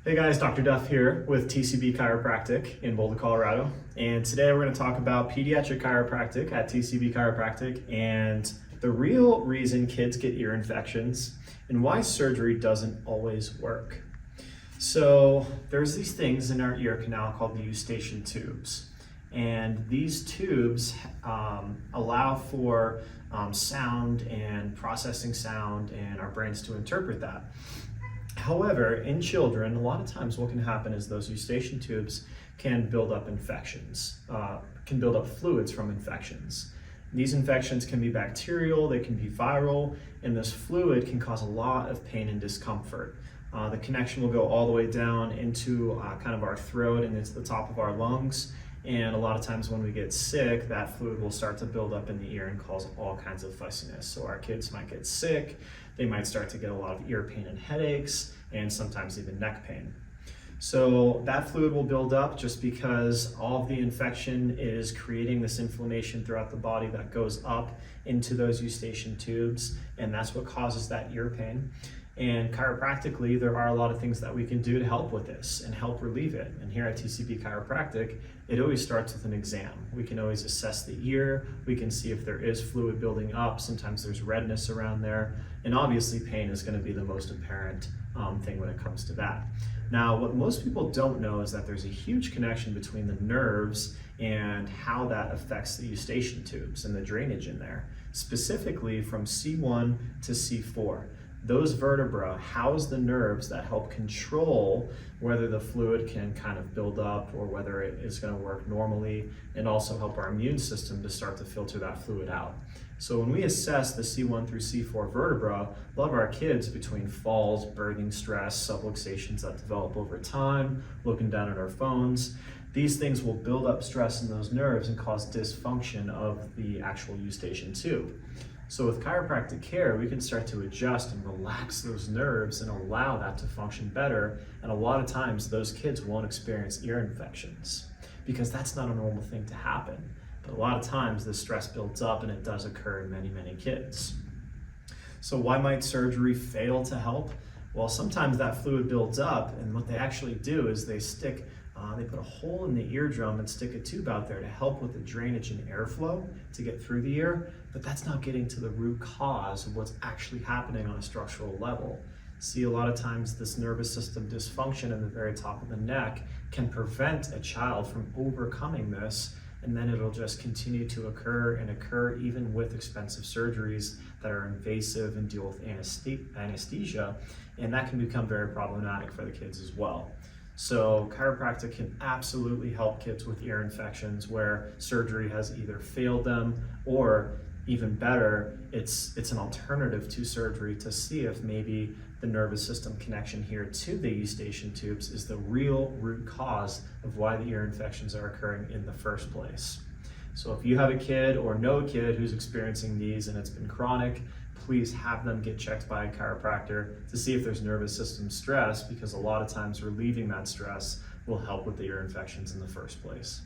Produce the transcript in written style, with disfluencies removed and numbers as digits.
Hey guys, Dr. Duff here with TCB Chiropractic in Boulder, Colorado. And today we're going to talk about pediatric chiropractic at TCB Chiropractic and the real reason kids get ear infections and why surgery doesn't always work. So there's these things in our ear canal called the eustachian tubes. And these tubes allow for sound and processing sound and our brains to interpret that. However, in children, a lot of times what can happen is those eustachian tubes can build up infections, can build up fluids from infections. These infections can be bacterial, they can be viral, and this fluid can cause a lot of pain and discomfort. The connection will go all the way down into kind of our throat and into the top of our lungs. And a lot of times when we get sick, that fluid will start to build up in the ear and cause all kinds of fussiness. So our kids might get sick, they might start to get a lot of ear pain and headaches, and sometimes even neck pain. So that fluid will build up just because all of the infection is creating this inflammation throughout the body that goes up into those eustachian tubes, and that's what causes that ear pain. And chiropractically, there are a lot of things that we can do to help with this and help relieve it. And here at TCB Chiropractic, it always starts with an exam. We can always assess the ear. We can see if there is fluid building up. Sometimes there's redness around there. And obviously pain is going to be the most apparent thing when it comes to that. Now, what most people don't know is that there's a huge connection between the nerves and how that affects the eustachian tubes and the drainage in there, specifically from C1 to C4. Those vertebrae house the nerves that help control whether the fluid can kind of build up or whether it is going to work normally, and also help our immune system to start to filter that fluid out. So when we assess the C1 through C4 vertebra, a lot of our kids between falls, birthing stress, subluxations that develop over time, looking down at our phones, these things will build up stress in those nerves and cause dysfunction of the actual eustachian tube. So with chiropractic care, we can start to adjust and relax those nerves and allow that to function better. And a lot of times those kids won't experience ear infections because that's not a normal thing to happen. But a lot of times the stress builds up, and it does occur in many, many kids. So why might surgery fail to help? Well, sometimes that fluid builds up, and what they actually do is they put a hole in the eardrum and stick a tube out there to help with the drainage and airflow to get through the ear, but that's not getting to the root cause of what's actually happening on a structural level. See, a lot of times this nervous system dysfunction in the very top of the neck can prevent a child from overcoming this, and then it'll just continue to occur and occur even with expensive surgeries that are invasive and deal with anesthesia, and that can become very problematic for the kids as well. So chiropractic can absolutely help kids with ear infections where surgery has either failed them, or even better, it's an alternative to surgery to see if maybe the nervous system connection here to the eustachian tubes is the real root cause of why the ear infections are occurring in the first place. So if you have a kid or know a kid who's experiencing these and it's been chronic, please have them get checked by a chiropractor to see if there's nervous system stress, because a lot of times relieving that stress will help with the ear infections in the first place.